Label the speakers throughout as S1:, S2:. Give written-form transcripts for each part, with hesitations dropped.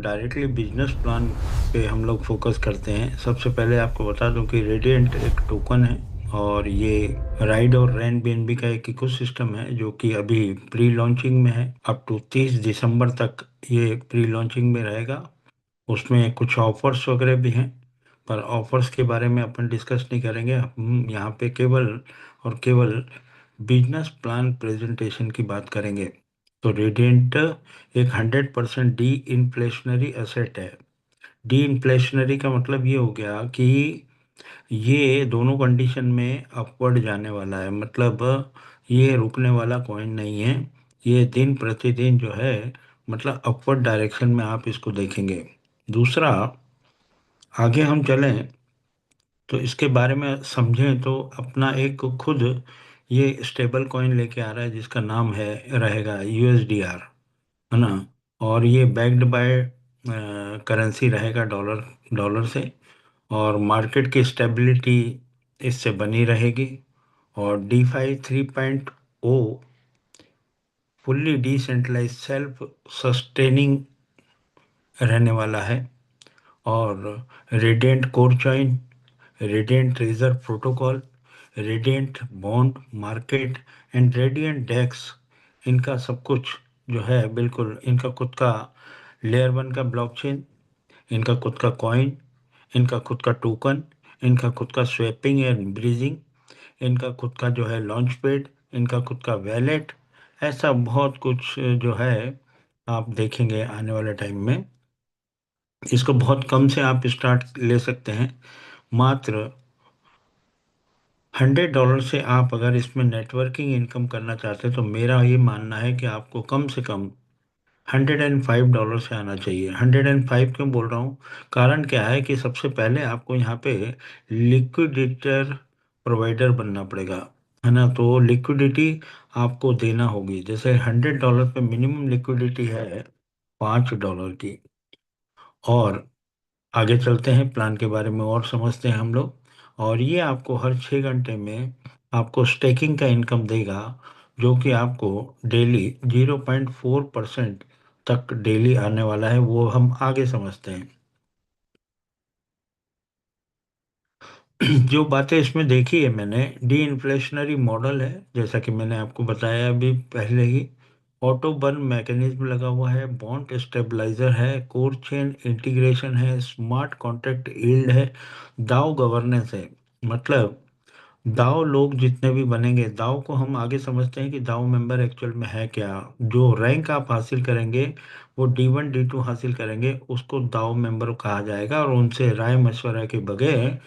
S1: Directly business plan पे हम लोग फोकस करते हैं। सबसे पहले आपको बता दूं कि रेडिएंट एक टोकन है और ये राइड और रैन बीएनबी का एक इकोसिस्टम है जो कि अभी प्री लॉन्चिंग में है। अप टू 30 दिसंबर तक ये प्री लॉन्चिंग में रहेगा। उसमें कुछ ऑफर्स वगैरह भी हैं, पर ऑफर्स के बारे में अपन डिस्कस नहीं करेंगे। हम यहाँ पे केवल और केवल बिजनेस प्लान प्रेजेंटेशन की बात करेंगे। तो रेडिएंट एक 100% डी इन्फ्लेशनरी एसेट है। डी इन्फ्लेशनरी का मतलब ये हो गया कि ये दोनों कंडीशन में अपवर्ड जाने वाला है, मतलब ये रुकने वाला कॉइन नहीं है। ये दिन प्रतिदिन जो है, मतलब अपवर्ड डायरेक्शन में आप इसको देखेंगे। दूसरा, आगे हम चलें तो इसके बारे में समझें तो अपना एक खुद ये स्टेबल कॉइन लेके आ रहा है जिसका नाम है रहेगा यूएसडीआर, है ना। और ये बैक्ड बाय करेंसी रहेगा डॉलर डॉलर से। और मार्केट की स्टेबिलिटी इससे बनी रहेगी। और DeFi 3.0 fully decentralise self sustaining रहने वाला है। और Radiant core chain, Radiant treasure protocol, Radiant bond market and Radiant DEX, इनका सब कुछ जो है बिल्कुल इनका खुद का लेयर वन का ब्लॉकचेन, इनका खुद का कॉइन, इनका खुद का टोकन, इनका खुद का स्वैपिंग एंड ब्रीजिंग, इनका खुद का जो है लॉन्च पैड, इनका खुद का वैलेट। ऐसा बहुत कुछ जो है आप देखेंगे आने वाले टाइम में। इसको बहुत कम से आप स्टार्ट ले सकते हैं। मात्र $100 से आप अगर इसमें नेटवर्किंग इनकम करना चाहते हैं तो मेरा ये मानना है कि आपको कम से कम $105 से आना चाहिए। 105 क्यों बोल रहा हूँ? कारण क्या है कि सबसे पहले आपको यहाँ पे लिक्विडेटर प्रोवाइडर बनना पड़ेगा, है ना। तो लिक्विडिटी आपको देना होगी। जैसे $100 पे मिनिमम लिक्विडिटी है $5 की। और आगे चलते हैं, प्लान के बारे में और समझते हैं हम लोग। और ये आपको हर 6 घंटे में आपको स्टेकिंग का इनकम देगा, जो कि आपको डेली 0.4% तक डेली आने वाला है। वो हम आगे समझते हैं। जो बातें इसमें देखी है मैंने, डी इन्फ्लेशनरी मॉडल है जैसा कि मैंने आपको बताया अभी पहले ही। ऑटो बर्न मैकेनिज्म लगा हुआ है, बॉन्ड स्टेबलाइजर है, कोर चेन इंटीग्रेशन है, स्मार्ट कॉन्ट्रैक्ट यील्ड है, दाव गवर्नेंस है। मतलब दाव लोग जितने भी बनेंगे, दाव को हम आगे समझते हैं कि दाव मेंबर एक्चुअल में है क्या। जो रैंक आप हासिल करेंगे, वो D1 D2 हासिल करेंगे, उसको दाव मेंबर कहा जाएगा। और उनसे राय मशवरा के बगैर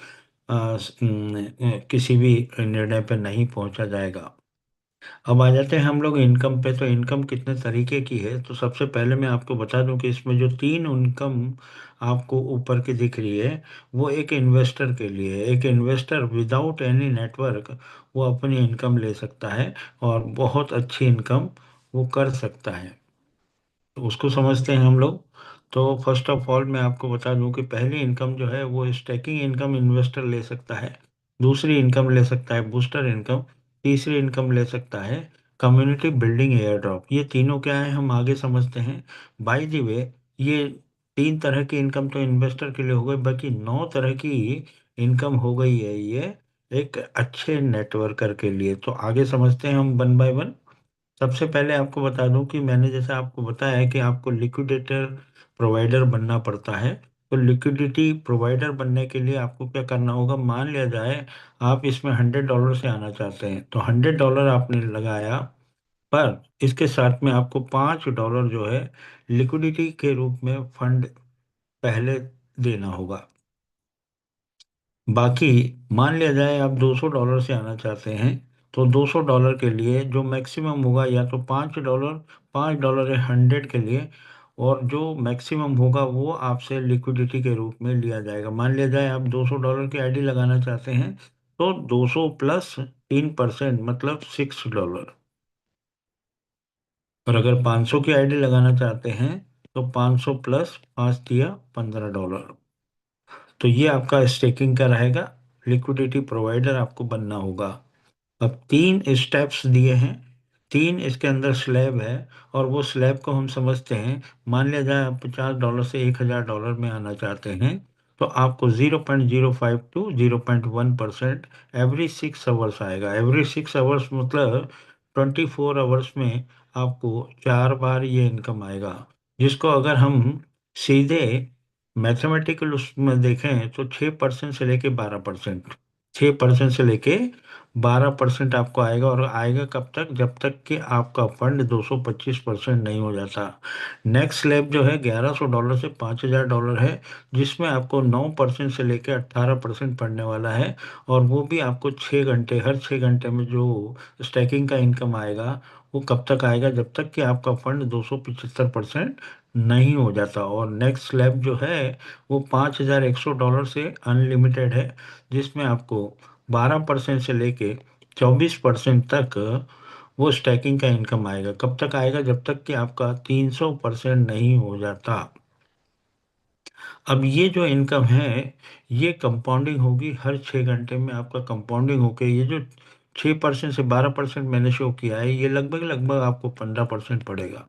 S1: किसी भी निर्णय पर नहीं पहुंचा जाएगा। अब आ जाते हैं हम लोग इनकम पे। तो इनकम कितने तरीके की है, तो सबसे पहले मैं आपको बता दूं कि इसमें जो तीन इनकम आपको ऊपर की दिख रही है, वो एक इन्वेस्टर के लिए है। एक इन्वेस्टर विदाउट एनी नेटवर्क वो अपनी इनकम ले सकता है और बहुत अच्छी इनकम वो कर सकता है। तो उसको समझते हैं हम लोग। तो फर्स्ट ऑफ ऑल मैं आपको बता दूं कि पहली इनकम जो है वो स्टैकिंग इनकम इन्वेस्टर ले सकता है। दूसरी इनकम ले सकता है बूस्टर इनकम। तीसरी इनकम ले सकता है कम्युनिटी बिल्डिंग एयर ड्रॉप। ये तीनों क्या है हम आगे समझते हैं। बाय द वे, ये तीन तरह की इनकम तो इन्वेस्टर के लिए हो गई, बाकी 9 तरह की इनकम हो गई है ये एक अच्छे नेटवर्कर के लिए। तो आगे समझते हैं हम वन बाय वन। सबसे पहले आपको बता दूं कि मैंने जैसे आपको बताया है कि आपको लिक्विडेटर प्रोवाइडर बनना पड़ता है। तो लिक्विडिटी प्रोवाइडर बनने के लिए आपको क्या करना होगा, मान लिया जाए आप इसमें $100 से आना चाहते हैं, तो $100 आपने लगाया। पर इसके साथ में आपको $5 जो है लिक्विडिटी के रूप में फंड पहले देना होगा। बाकी मान लिया जाए आप $200 से आना चाहते हैं, तो $200 के लिए जो मैक्सिमम होगा, या तो $5, $5 है 100 के लिए। और जो मैक्सिमम होगा वो आपसे लिक्विडिटी के रूप में लिया जाएगा। मान लिया जाए आप $200 की आईडी लगाना चाहते हैं, तो 200 प्लस 3% मतलब $6। और अगर 500 की आईडी लगाना चाहते हैं तो 500 प्लस 5 दिया $15। तो ये आपका स्टेकिंग का रहेगा। लिक्विडिटी प्रोवाइडर आपको बनना होगा। अब तीन स्टेप्स दिए हैं। तीन इसके अंदर स्लैब है, और वो स्लैब को हम समझते हैं, मान लिया जाए आप $50 से $1,000 में आना चाहते हैं, तो आपको 0.052 0.1% एवरी 6 आवर्स आएगा। एवरी 6 आवर्स मतलब 24 आवर्स में आपको 4 बार ये इनकम आएगा, जिसको अगर हम सीधे मैथमेटिकल उसमें देखें तो 6% से लेके 12%, 6% से लेके 12% आपको आएगा। और आएगा कब तक? जब तक कि आपका फंड 225% नहीं हो जाता। नेक्स्ट स्लैब जो है $1,100 से $5,000 है, जिसमें आपको 9% से लेके 18% पड़ने वाला है। और वो भी आपको 6 घंटे, हर 6 घंटे में जो स्टैकिंग का इनकम आएगा, वो कब तक आएगा? जब तक कि आपका फंड 275% नहीं हो जाता। और नेक्स्ट स्लैब जो है वो $5,100 से अनलिमिटेड है, जिसमें आपको 12% से लेके 24% तक वो स्टैकिंग का इनकम आएगा। कब तक आएगा? जब तक कि आपका 300% नहीं हो जाता। अब ये जो इनकम है, ये कंपाउंडिंग होगी हर 6 घंटे में। आपका कंपाउंडिंग होके ये जो 6% से 12% मैंने शो किया है, ये लगभग लगभग आपको 15% पड़ेगा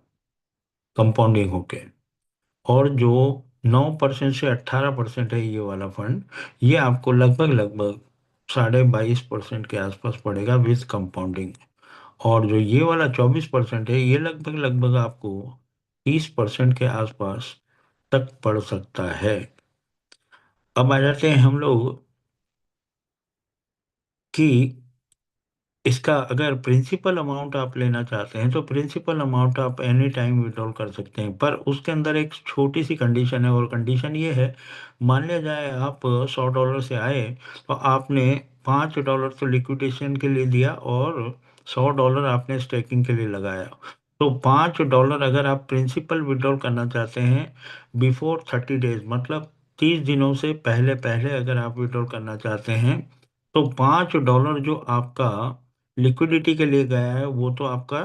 S1: कंपाउंडिंग होके। और जो 9% से 18% है ये वाला फंड, ये आपको लगभग लगभग 22.5% के आसपास पड़ेगा विथ कंपाउंडिंग। और जो ये वाला 24% है, ये लगभग लगभग आपको 30% के आसपास तक पड़ सकता है। अब आ जाते हैं हम लोग कि इसका अगर प्रिंसिपल अमाउंट आप लेना चाहते हैं, तो प्रिंसिपल अमाउंट आप एनी टाइम विड्रॉल कर सकते हैं। पर उसके अंदर एक छोटी सी कंडीशन है, और कंडीशन ये है, मान लिया जाए आप $100 से आए, तो आपने $5 तो लिक्विडेशन के लिए दिया, और $100 आपने स्टेकिंग के लिए लगाया। तो $5 अगर आप प्रिंसिपल विड्रॉल करना चाहते हैं बिफोर 30 डेज, मतलब 30 दिनों से पहले पहले अगर आप विड्रॉल करना चाहते हैं, तो $5 जो आपका लिक्विडिटी के लिए गया है, वो तो आपका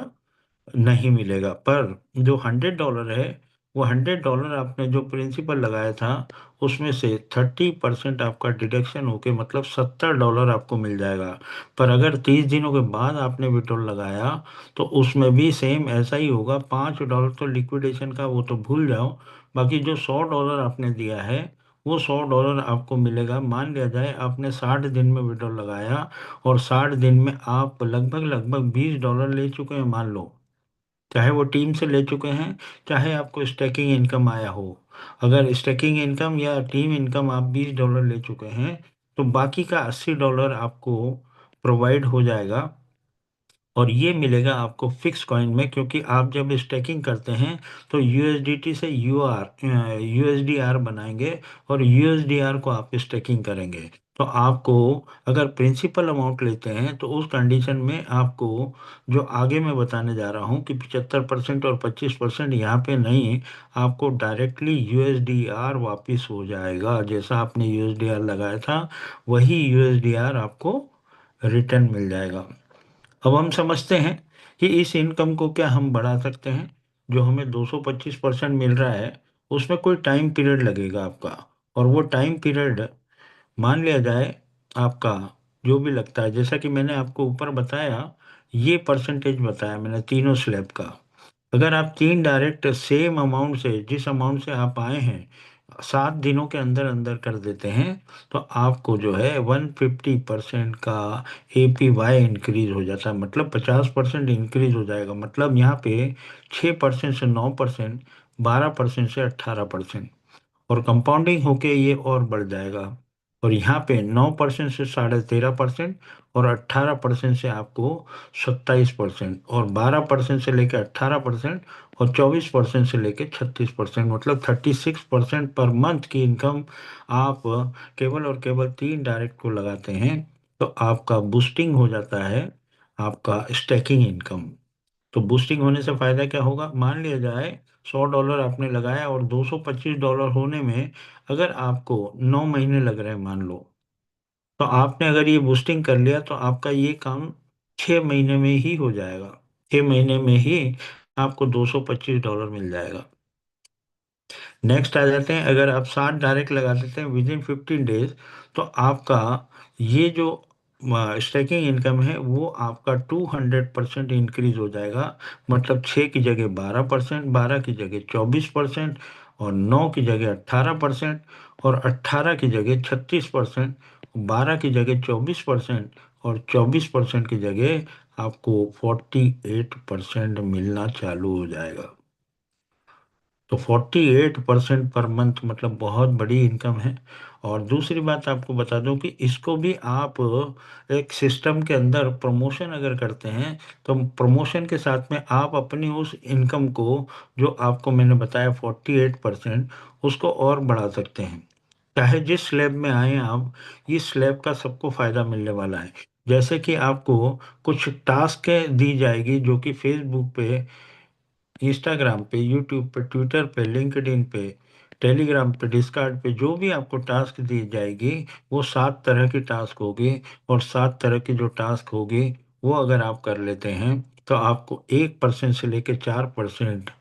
S1: नहीं मिलेगा। पर जो $100 है, वो $100 आपने जो प्रिंसिपल लगाया था, उसमें से 30% आपका डिडक्शन होके मतलब $70 आपको मिल जाएगा। पर अगर 30 दिनों के बाद आपने विड्रॉल लगाया, तो उसमें भी सेम ऐसा ही होगा। $5 तो लिक्विडेशन का वो तो भूल जाओ, बाकी जो $100 आपने दिया है, वो $100 आपको मिलेगा। मान लिया जाए आपने 60 दिन में विड्रॉल लगाया, और 60 दिन में आप लगभग लगभग $20 ले चुके हैं, मान लो। चाहे वो टीम से ले चुके हैं, चाहे आपको स्टैकिंग इनकम आया हो। अगर स्टैकिंग इनकम या टीम इनकम आप $20 ले चुके हैं, तो बाकी का $80 आपको प्रोवाइड हो जाएगा। और ये मिलेगा आपको फिक्स कॉइन में, क्योंकि आप जब स्टैकिंग करते हैं तो यूएसडीटी से यूएसडीआर बनाएंगे, और यूएसडीआर को आप स्टैकिंग करेंगे। तो आपको अगर प्रिंसिपल अमाउंट लेते हैं, तो उस कंडीशन में आपको जो आगे मैं बताने जा रहा हूँ कि 75% और 25% यहाँ पे नहीं, आपको डायरेक्टली यूएसडीआर वापस हो जाएगा। जैसा आपने यूएसडीआर लगाया था, वही यूएसडीआर आपको रिटर्न मिल जाएगा। अब हम समझते हैं कि इस इनकम को क्या हम बढ़ा सकते हैं। जो हमें 225% मिल रहा है, उसमें कोई टाइम पीरियड लगेगा आपका। और वो टाइम पीरियड मान लिया जाए आपका जो भी लगता है, जैसा कि मैंने आपको ऊपर बताया, ये परसेंटेज बताया मैंने तीनों स्लैब का। अगर आप तीन डायरेक्ट सेम अमाउंट से, जिस अमाउंट से आप आए हैं, 7 दिनों के अंदर अंदर कर देते हैं, तो आपको जो है 150% का APY इंक्रीज हो जाता है। मतलब 50% इंक्रीज हो जाएगा। मतलब यहाँ पे 6% से 9%, 12% से 18%, और कंपाउंडिंग होके ये और बढ़ जाएगा। और यहाँ पे 9% से 13.5%, और 18% से आपको 27%, और 12% से लेकर 18%, और 24% से लेकर 36%, मतलब 36% पर मंथ की इनकम आप केवल और केवल तीन डायरेक्ट को लगाते हैं, तो आपका बूस्टिंग हो जाता है आपका स्टैकिंग इनकम। तो बूस्टिंग होने से फायदा क्या होगा? मान लिया जाए $100 आपने लगाया, और $225 होने में अगर आपको 9 महीने लग रहे हैं, मान लो, तो आपने अगर ये बूस्टिंग कर लिया, तो आपका ये काम 6 महीने में ही हो जाएगा। 6 महीने में ही आपको $225 मिल जाएगा। नेक्स्ट आ जाते हैं, अगर आप 60 डायरेक्ट लगा देते हैं विद इन 15 डेज, तो आपका ये जो स्टैकिंग इनकम है वो आपका 200% इंक्रीज हो जाएगा। मतलब 6 की जगह 12%, 12 की जगह 24%, और 9 की जगह 18%, और 18 की जगह 36%, 12 की जगह 24%, और 24% की जगह आपको 48% मिलना चालू हो जाएगा। तो 48% पर मंथ मतलब बहुत बड़ी इनकम है। और दूसरी बात आपको बता दूं कि इसको भी आप एक सिस्टम के अंदर प्रमोशन अगर करते हैं, तो प्रमोशन के साथ में आप अपनी उस इनकम को, जो आपको मैंने बताया 48%, उसको और बढ़ा सकते हैं। चाहे जिस स्लैब में आए आप, इस स्लैब का सबको फायदा मिलने वाला है। जैसे कि आपको कुछ टास्क दी जाएगी जो कि फेसबुक पे, इंस्टाग्राम पे, यूट्यूब पे, ट्विटर पे, लिंक्डइन पे, टेलीग्राम पे, डिस्कॉर्ड पे, जो भी आपको टास्क दी जाएगी, वो 7 तरह की टास्क होगी। और 7 तरह की जो टास्क होगी, वो अगर आप कर लेते हैं, तो आपको 1% से लेकर 4%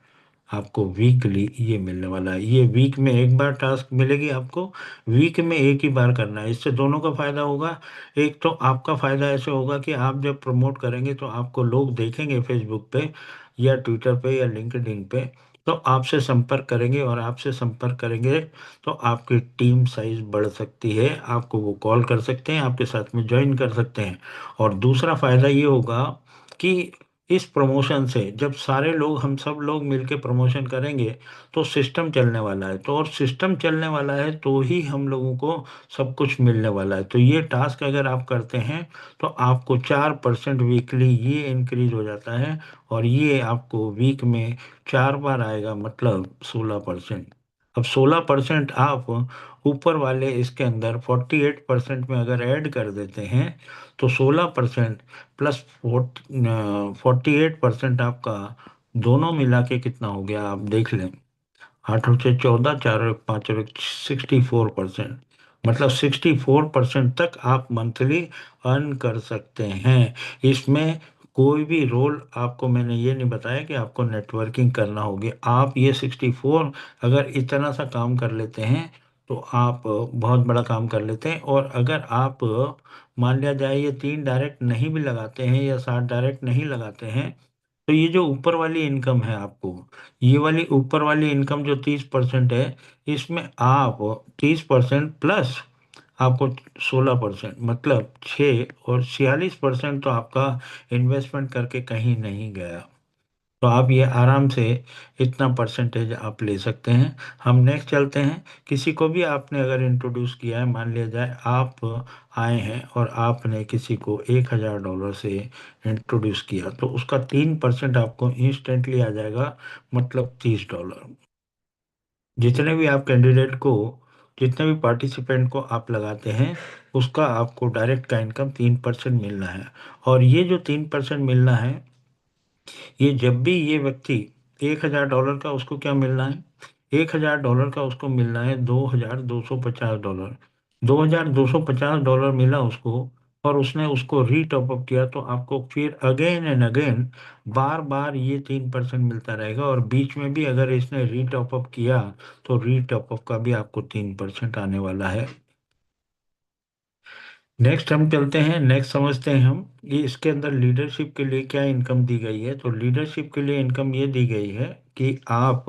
S1: आपको वीकली ये मिलने वाला है। ये वीक में एक बार टास्क मिलेगी आपको, वीक में एक ही बार करना है। इससे दोनों का फायदा होगा। एक तो आपका फायदा ऐसे होगा कि आप जब प्रमोट करेंगे तो आपको लोग देखेंगे फेसबुक पे या ट्विटर पे या लिंक्डइन पे, तो आपसे संपर्क करेंगे, और आपसे संपर्क करेंगे तो आपकी टीम साइज बढ़ सकती है, आपको वो कॉल कर सकते हैं, आपके साथ में ज्वाइन कर सकते हैं। और दूसरा फायदा ये होगा कि इस प्रमोशन से जब सारे लोग, हम सब लोग मिलके प्रमोशन करेंगे, तो सिस्टम चलने वाला है। तो और सिस्टम चलने वाला है तो ही हम लोगों को सब कुछ मिलने वाला है। तो ये टास्क अगर आप करते हैं, तो आपको 4% वीकली ये इंक्रीज हो जाता है। और ये आपको वीक में 4 बार आएगा, मतलब 16%। अब 16% आप ऊपर वाले इसके अंदर 48% में अगर ऐड कर देते हैं, तो 16% प्लस 48% आपका दोनों मिला के कितना हो गया आप देख लें। 8 और 6 14, 4 और 5 और 64%। मतलब 64% तक आप मंथली अर्न कर सकते हैं। इसमें कोई भी रोल आपको मैंने ये नहीं बताया कि आपको नेटवर्किंग करना होगी। आप ये 64 अगर इतना सा काम कर लेते हैं, तो आप बहुत बड़ा काम कर लेते हैं। और अगर आप मान लिया जाए ये 3 डायरेक्ट नहीं भी लगाते हैं या 7 डायरेक्ट नहीं लगाते हैं, तो ये जो ऊपर वाली इनकम है आपको, ये वाली ऊपर वाली इनकम जो 30% है, इसमें आप 30% प्लस आपको 16%, मतलब 6 और 46% तो आपका इन्वेस्टमेंट करके कहीं नहीं गया। तो आप ये आराम से इतना परसेंटेज आप ले सकते हैं। हम नेक्स्ट चलते हैं। किसी को भी आपने अगर इंट्रोड्यूस किया है, मान लिया जाए आप आए हैं और आपने किसी को $1,000 से इंट्रोड्यूस किया, तो उसका 3% आपको इंस्टेंटली आ जाएगा, मतलब $30। जितने भी आप कैंडिडेट को, जितने भी पार्टिसिपेंट को आप लगाते हैं, उसका आपको डायरेक्ट का इनकम 3% मिलना है। और ये जो 3% मिलना है, ये जब भी ये व्यक्ति, $1,000 का उसको क्या मिलना है, $1,000 का उसको मिलना है $2,250। $2,250 मिला उसको, और उसने उसको रीटॉप अप किया, तो आपको फिर अगेन एंड अगेन बार बार ये 3% मिलता रहेगा। और बीच में भी अगर इसने रीटॉप अप किया, तो रीटॉप अप का भी आपको 3% आने वाला है। नेक्स्ट हम चलते हैं, नेक्स्ट समझते हैं हम ये इसके अंदर लीडरशिप के लिए क्या इनकम दी गई है। तो लीडरशिप के लिए इनकम ये दी गई है कि आप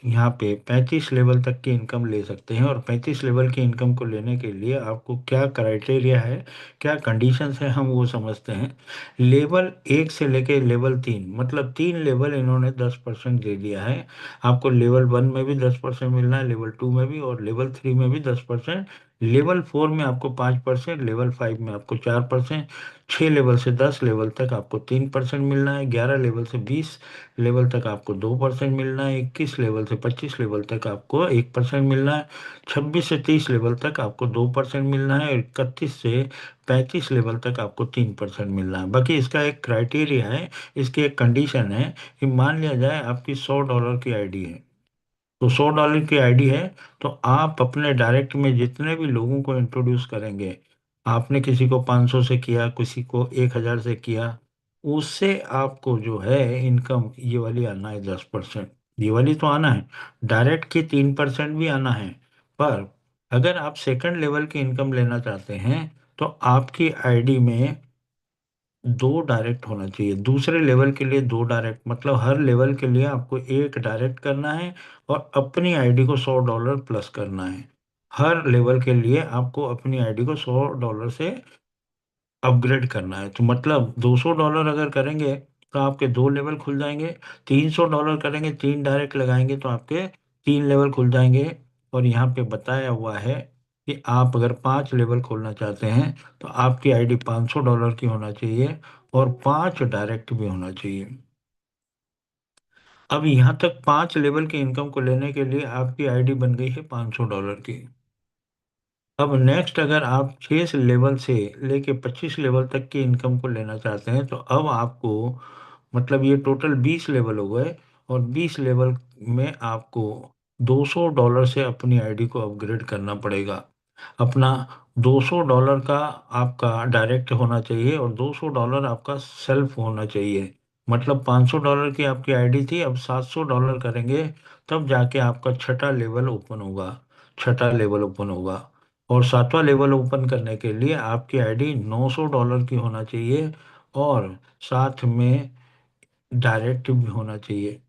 S1: यहाँ पे 35 लेवल तक की इनकम ले सकते हैं। और 35 लेवल की इनकम को लेने के लिए आपको क्या क्राइटेरिया है, क्या कंडीशंस है, हम वो समझते हैं। लेवल 1 से लेके लेवल 3, मतलब 3 लेवल इन्होंने 10% दे दिया है। आपको लेवल 1 में भी 10% मिलना है, लेवल 2 में भी, और लेवल 3 में भी 10%। लेवल 4 में आपको 5%, लेवल 5 में आपको 4%। 6 लेवल से 10 लेवल तक आपको 3% मिलना है। 11 लेवल से 20 लेवल तक आपको 2% मिलना है। 21 लेवल से 25 लेवल तक आपको 1% मिलना है। 26 से 30 लेवल तक आपको 2% मिलना है। और 31 से 35 लेवल तक आपको 3% मिलना है। बाकी इसका एक क्राइटेरिया है, इसकी एक कंडीशन है कि मान लिया जाए आपकी $100 की आईडी है। तो $100 की आईडी है, तो आप अपने डायरेक्ट में जितने भी लोगों को इंट्रोड्यूस करेंगे, आपने किसी को 500 से किया, किसी को 1,000 से किया, उससे आपको जो है इनकम ये वाली आना है 10%। ये वाली तो आना है, डायरेक्ट की 3% भी आना है। पर अगर आप सेकंड लेवल की इनकम लेना चाहते हैं, तो आपकी आईडी में दो डायरेक्ट होना चाहिए, दूसरे लेवल के लिए दो डायरेक्ट, मतलब हर लेवल के लिए आपको एक डायरेक्ट करना है और अपनी आईडी को $100 प्लस करना है। हर लेवल के लिए आपको अपनी आईडी को $100 से अपग्रेड करना है। तो मतलब $200 अगर करेंगे तो आपके दो लेवल खुल जाएंगे, $300 करेंगे, तीन डायरेक्ट लगाएंगे तो आपके तीन लेवल खुल जाएंगे। और यहाँ पे बताया हुआ है कि आप अगर पांच लेवल खोलना चाहते हैं तो आपकी आईडी $500 की होना चाहिए और पांच डायरेक्ट भी होना चाहिए। अब यहाँ तक पांच लेवल की इनकम को लेने के लिए आपकी आईडी बन गई है $500 की। अब नेक्स्ट अगर आप 6 लेवल से लेके 25 लेवल तक की इनकम को लेना चाहते हैं तो अब आपको, मतलब ये टोटल 20 लेवल हो गए, और 20 लेवल में आपको $200 से अपनी आईडी को अपग्रेड करना पड़ेगा। अपना $200 का आपका डायरेक्ट होना चाहिए और $200 आपका सेल्फ होना चाहिए। मतलब $500 की आपकी आईडी थी, अब $700 करेंगे तब जाके आपका छठा लेवल ओपन होगा। छठा लेवल ओपन होगा। और सातवां लेवल ओपन करने के लिए आपकी आईडी $900 की होना चाहिए और साथ में डायरेक्ट भी होना चाहिए।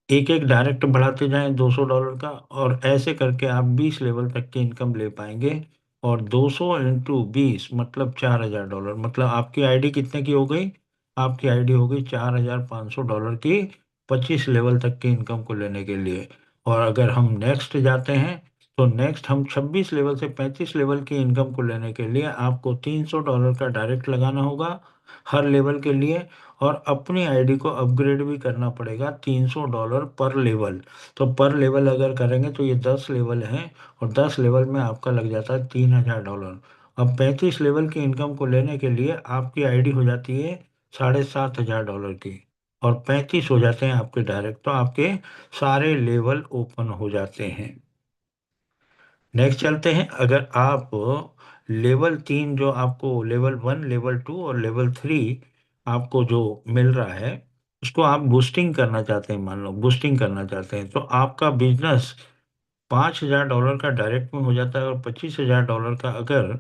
S1: एक एक डायरेक्ट बढ़ाते जाएं $200 का, और ऐसे करके आप 20 लेवल तक की इनकम ले पाएंगे। और 200 × 20 मतलब $4000। मतलब आपकी आईडी कितने की हो गई? आपकी आईडी हो गई $4500 की 25 लेवल तक की इनकम को लेने के लिए। और अगर हम नेक्स्ट जाते हैं तो नेक्स्ट हम 26 लेवल से 35 लेवल की इनकम को लेने के लिए आपको $300 का डायरेक्ट लगाना होगा हर लेवल के लिए। और अपनी आईडी को अपग्रेड भी करना पड़ेगा $300 पर लेवल। तो पर लेवल अगर करेंगे तो ये 10 लेवल हैं, और 10 लेवल में आपका लग जाता है $3000। अब 35 लेवल की इनकम को लेने के लिए आपकी आईडी हो जाती है $7500 की, और 35 हो जाते हैं आपके डायरेक्ट, तो आपके सारे लेवल ओपन हो जाते हैं। नेक्स्ट चलते हैं। अगर आप लेवल 3, जो आपको लेवल 1, लेवल 2 और लेवल 3 आपको जो मिल रहा है, उसको आप बूस्टिंग करना चाहते हैं, मान लो बूस्टिंग करना चाहते हैं, तो आपका बिजनेस $5000 का डायरेक्ट में हो जाता है और $25,000 का अगर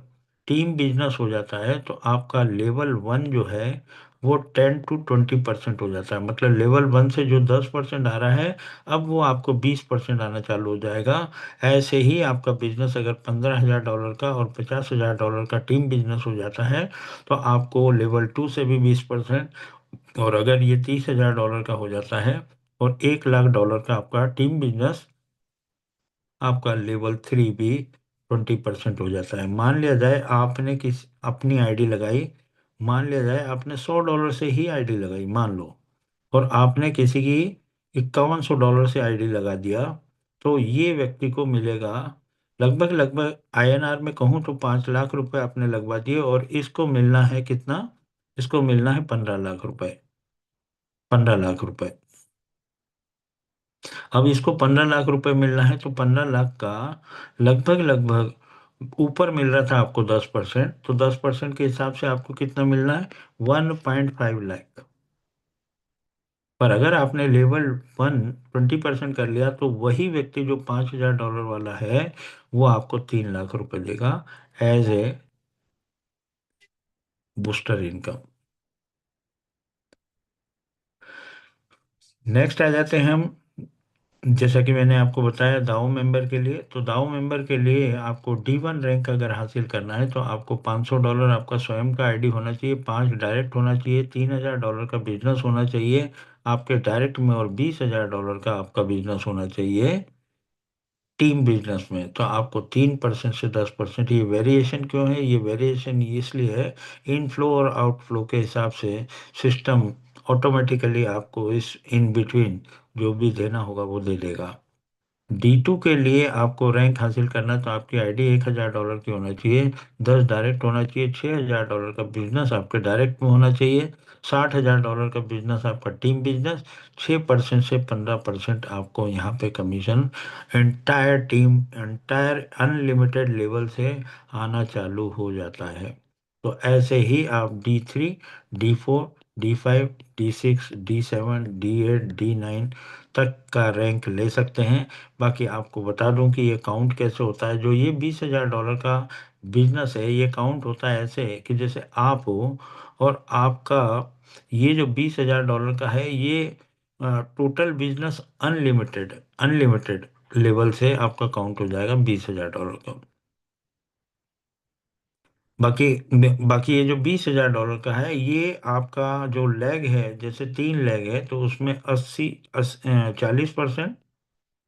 S1: टीम बिजनेस हो जाता है तो आपका लेवल 1 जो है वो 10 to 20% हो जाता है। मतलब लेवल 1 से जो 10% आ रहा है, अब वो आपको 20% आना चालू हो जाएगा। ऐसे ही आपका बिजनेस अगर $15,000 का और $50,000 का टीम बिजनेस हो जाता है तो आपको लेवल 2 से भी 20%, और अगर ये $30,000 का हो जाता है और $1,00,000 का आपका टीम बिजनेस, आपका लेवल 3 भी 20% हो जाता है। मान लिया जाए आपने किस अपनी आईडी लगाई, मान लिया जाए आपने $100 से ही आईडी लगाई मान लो, और आपने किसी की $5100 से आईडी लगा दिया, तो ये व्यक्ति को मिलेगा लगभग लगभग INR में कहूँ तो 5 लाख रुपए आपने लगवा दिए, और इसको मिलना है कितना? इसको मिलना है 15 लाख रुपए। 15 लाख रुपए। अब इसको 15 लाख रुपए मिलना है तो 15 लाख का लगभग लगभग ऊपर मिल रहा था आपको 10%, तो 10% के हिसाब से आपको कितना मिलना है? 1.5 लाख। पर अगर आपने लेवल 1 20% कर लिया तो वही व्यक्ति जो $5000 वाला है वो आपको 3 लाख रुपए देगा as a booster income. Next आ जाते हैं हम, जैसा कि मैंने आपको बताया दाव मेंबर के लिए, तो दाव मेंबर के लिए आपको D1 रैंक अगर हासिल करना है तो आपको $500 आपका स्वयं का आईडी होना चाहिए, पांच डायरेक्ट होना चाहिए, $3000 का बिजनेस होना चाहिए आपके डायरेक्ट में, और $20,000 का आपका बिजनेस होना चाहिए टीम बिजनेस में। तो आपको 3% से 10%, ये वेरिएशन क्यों है? ये वेरिएशन इसलिए है, इनफ्लो और आउटफ्लो के हिसाब से सिस्टम ऑटोमेटिकली आपको इस इन बिटवीन जो भी देना होगा वो दे देगा। D2 के लिए आपको रैंक हासिल करना है तो आपकी आईडी $1000 की होना चाहिए, 10 डायरेक्ट होना चाहिए, $6000 का बिजनेस आपके डायरेक्ट में होना चाहिए, $60,000 का बिजनेस आपका टीम बिजनेस, 6% से 15% आपको यहाँ पे commission entire team entire unlimited level से आना चालू हो जाता है। तो ऐसे ही आप D3 D4 D5 D6 D7 D8 D9 तक का रैंक ले सकते हैं। बाकी आपको बता दूं कि ये काउंट कैसे होता है। जो ये $20,000 का बिजनेस है, ये काउंट होता है ऐसे कि जैसे आप हो और आपका ये जो $20,000 का है, ये total business unlimited, unlimited level से आपका काउंट हो जाएगा $20,000 का। बाकी बाकी ये जो $20,000 का है, ये आपका जो लेग है, जैसे 3 लेग है तो उसमें 40%,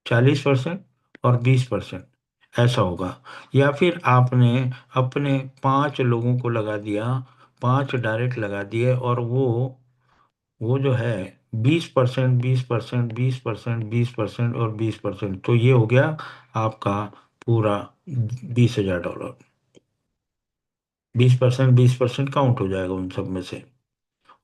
S1: 40% और 20% ऐसा होगा। या फिर आपने अपने 5 लोगों को लगा दिया, 5 डायरेक्ट लगा दिए, और वो जो है 20%, 20%, 20%, 20% और 20%, तो ये हो गया आपका पूरा $20,000। 20%, 20% काउंट हो जाएगा उन सब में से।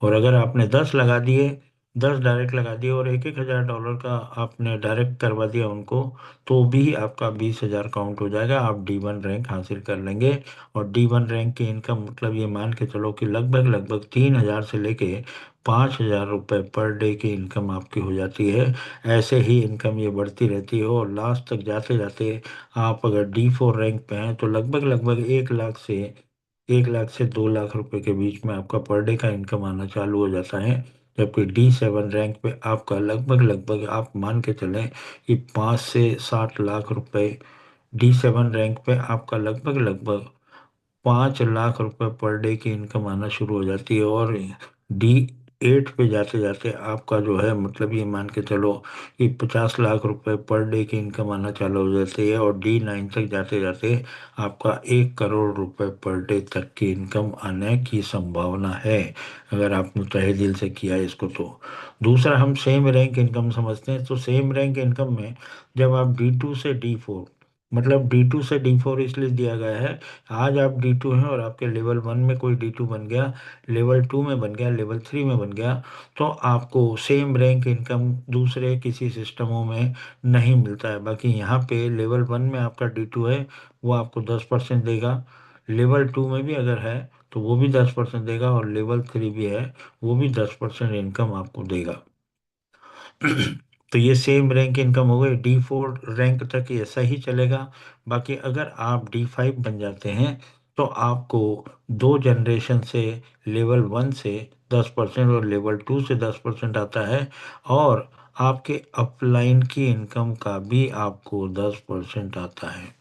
S1: और अगर आपने 10 लगा दिए, 10 डायरेक्ट लगा दिए और $1,000 का आपने डायरेक्ट करवा दिया उनको, तो भी आपका 20,000 काउंट हो जाएगा, आप D1 रैंक हासिल कर लेंगे। और D1 रैंक की इनकम मतलब ये मान के चलो कि लगभग लगभग 3,000 से लेके 5,000 रुपये पर डे की इनकम आपकी हो जाती है। ऐसे ही इनकम ये बढ़ती रहती है, और लास्ट तक जाते जाते आप अगर D4 रैंक पे हैं तो लगभग लगभग 1 लाख से 2 लाख रुपए के बीच में आपका पर डे का इनकम आना चालू हो जाता है। जबकि D7 रैंक पे आपका लगभग लगभग आप मान के चलें कि 5 से 7 लाख रुपए, D7 रैंक पे आपका लगभग लगभग 5 लाख रुपए पर डे की इनकम आना शुरू हो जाती है। और D8 पे जाते जाते आपका जो है मतलब ये मान के चलो कि 50 लाख रुपए पर डे की इनकम आना चालू हो जाती है। और D9 तक जाते जाते आपका 1 करोड़ रुपए पर डे तक की इनकम आने की संभावना है, अगर आपने तहे दिल से किया है इसको तो। दूसरा, हम सेम रैंक इनकम समझते हैं, तो सेम रैंक इनकम में जब आप D2 से D4, मतलब D2 से D4 इसलिए दिया गया है, आज आप D2 हैं और आपके लेवल 1 में कोई D2 बन गया, लेवल 2 में बन गया, लेवल 3 में बन गया, तो आपको सेम रैंक इनकम दूसरे किसी सिस्टमों में नहीं मिलता है। बाकी यहाँ पे लेवल 1 में आपका D2 है, वो आपको 10% देगा। लेवल 2 में भी अगर है तो वो भी 10% देगा, और लेवल 3 भी है, वो भी 10% इनकम आपको देगा। तो ये सेम रैंक इनकम हो गई। D4 रैंक तक ये ऐसा ही चलेगा। बाकी अगर आप D5 बन जाते हैं तो आपको 2 जनरेशन से लेवल 1 से 10% और लेवल 2 से 10% आता है। और आपके अपलाइन की इनकम का भी आपको 10% आता है।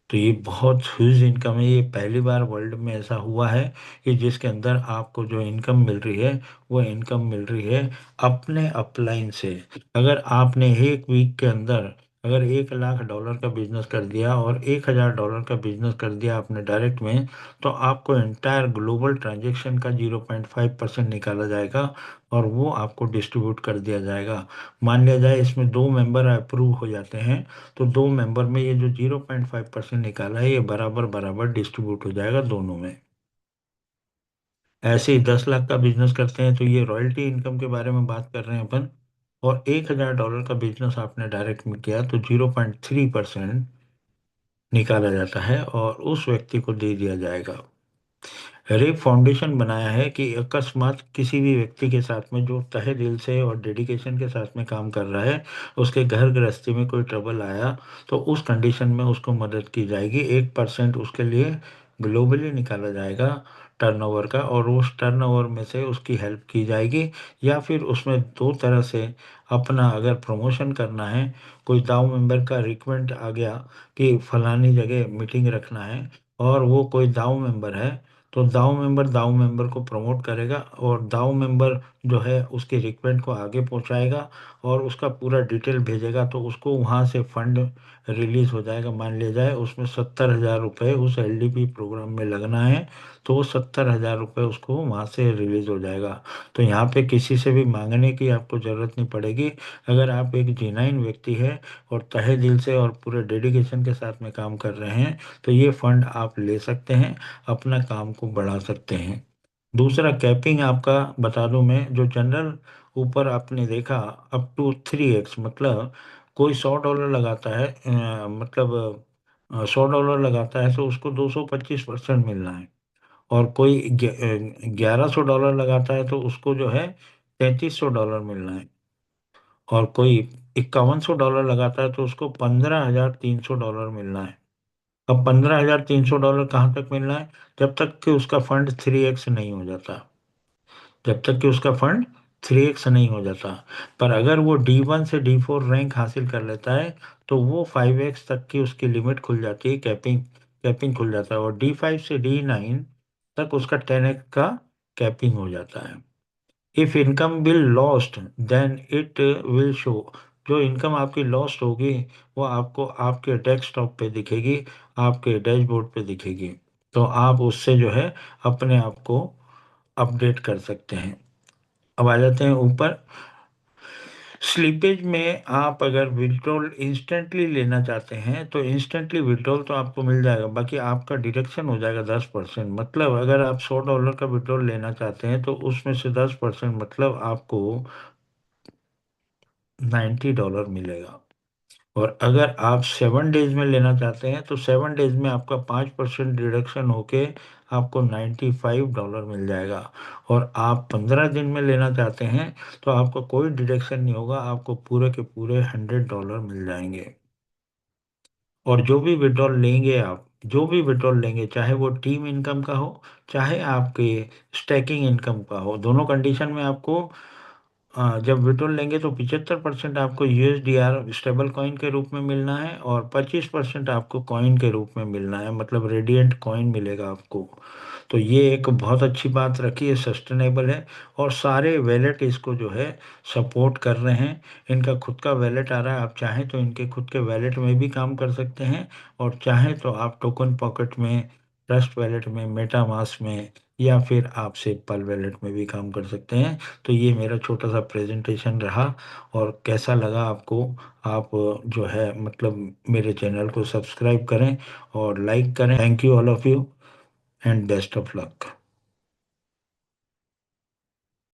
S1: तो ये बहुत ह्यूज इनकम है। ये पहली बार वर्ल्ड में ऐसा हुआ है कि जिसके अंदर आपको जो इनकम मिल रही है, वो इनकम मिल रही है अपने अपलाइन से। अगर आपने एक वीक के अंदर अगर $1 लाख का बिजनेस कर दिया और $1,000 का बिजनेस कर दिया आपने डायरेक्ट में, तो आपको एंटायर ग्लोबल ट्रांजैक्शन का 0.5% निकाला जाएगा, और वो आपको डिस्ट्रीब्यूट कर दिया जाएगा। मान लिया जाए इसमें 2 मेंबर अप्रूव हो जाते हैं, तो 2 मेंबर में ये जो 0.5% निकाला है, ये बराबर बराबर डिस्ट्रीब्यूट हो जाएगा दोनों में। ऐसे ही 10 लाख का बिजनेस करते हैं तो ये रॉयल्टी इनकम के बारे में बात कर रहे हैं अपन। और $1,000 का बिजनेस आपने डायरेक्ट में किया तो 0.3% निकाला जाता है और उस व्यक्ति को दे दिया जाएगा। रेप फाउंडेशन बनाया है कि अकस्मात किसी भी व्यक्ति के साथ में जो तहे दिल से और डेडिकेशन के साथ में काम कर रहा है, उसके घर गृहस्थी में कोई ट्रबल आया, तो उस कंडीशन में उसको मदद की जाएगी। 1% उसके लिए ग्लोबली निकाला जाएगा टर्नओवर का, और उस टर्नओवर में से उसकी हेल्प की जाएगी। या फिर उसमें दो तरह से अपना अगर प्रमोशन करना है, कोई दाव मेंबर का रिकमेंड आ गया कि फलानी जगह मीटिंग रखना है, और वो कोई दाव मेंबर है, तो दाव मेंबर को प्रमोट करेगा, और दाव मेंबर जो है उसके रिक्वेस्ट को आगे पहुंचाएगा और उसका पूरा डिटेल भेजेगा, तो उसको वहां से फंड रिलीज हो जाएगा। मान लिया जाए उसमें 70,000 रुपये उस LDP प्रोग्राम में लगना है, तो वो 70,000 रुपये उसको वहां से रिलीज हो जाएगा। तो यहाँ पे किसी से भी मांगने की आपको जरूरत नहीं पड़ेगी। अगर आप एक जेन्युइन व्यक्ति है और तहे दिल से और पूरे डेडिकेशन के साथ में काम कर रहे हैं, तो ये फंड आप ले सकते हैं, अपना काम को बढ़ा सकते हैं। दूसरा, कैपिंग आपका बता दूं मैं, जो जनरल ऊपर आपने देखा अप टू 3x, मतलब कोई $100 लगाता है, मतलब $100 लगाता है तो उसको 225% मिलना है। और कोई $1,100 लगाता है तो उसको जो है $3,300 मिलना है। और कोई $5,100 लगाता है तो उसको $15,300 मिलना है। अब $15,300 कहाँ तक मिलना है? जब तक कि उसका फंड 3x नहीं हो जाता। जब तक कि उसका फंड 3x नहीं हो जाता। पर अगर वो D1 से D4 रैंक हासिल कर लेता है तो वो 5x तक की उसकी लिमिट खुल जाती है, कैपिंग कैपिंग खुल जाता है, और D5 से D9 तक उसका 10x का कैपिंग हो जाता है। If income will lost then it will show. जो इनकम आपकी लॉस्ट होगी वो आपको आपके डेस्कटॉप पे दिखेगी, आपके डैशबोर्ड पे दिखेगी। तो आप उससे जो है अपने आप को अपडेट कर सकते हैं। अब आ जाते हैं ऊपर। स्लीपेज में आप अगर विड्रॉल इंस्टेंटली लेना चाहते हैं तो इंस्टेंटली विड्रॉल तो आपको मिल जाएगा, बाकी आपका डिडक्शन हो जाएगा 10%। मतलब अगर आप $100 का विड्रॉल लेना चाहते हैं तो उसमें से 10% मतलब आपको $90 मिलेगा। और अगर आप 7 डेज में लेना चाहते हैं तो 7 डेज में आपका 5% डिडक्शन होके आपको $95 मिल जाएगा। और आप 15 दिन में लेना चाहते हैं तो आपको कोई डिडक्शन नहीं होगा, आपको पूरे के पूरे $100 मिल जाएंगे। और जो भी विड्रॉल लेंगे आप, जो भी विड्रॉल लेंगे, चाहे वो टीम इनकम का हो चाहे आपके स्टैकिंग इनकम का हो, दोनों कंडीशन में आपको जब विड्रॉल लेंगे तो 75% आपको USDR स्टेबल कॉइन के रूप में मिलना है और 25% आपको कॉइन के रूप में मिलना है, मतलब रेडिएंट कॉइन मिलेगा आपको। तो ये एक बहुत अच्छी बात रखी है, सस्टेनेबल है। और सारे वैलेट इसको जो है सपोर्ट कर रहे हैं। इनका खुद का वैलेट आ रहा है, आप चाहें तो इनके खुद के वैलेट में भी काम कर सकते हैं, और चाहें तो आप टोकन पॉकेट में, ट्रस्ट वैलेट में, मेटामास्क में, या फिर आप पेपल वैलेट में भी काम कर सकते हैं। तो ये मेरा छोटा सा प्रेजेंटेशन रहा। और कैसा लगा आपको? आप जो है मतलब मेरे चैनल को सब्सक्राइब करें और लाइक करें। Thank you all of you and best of luck.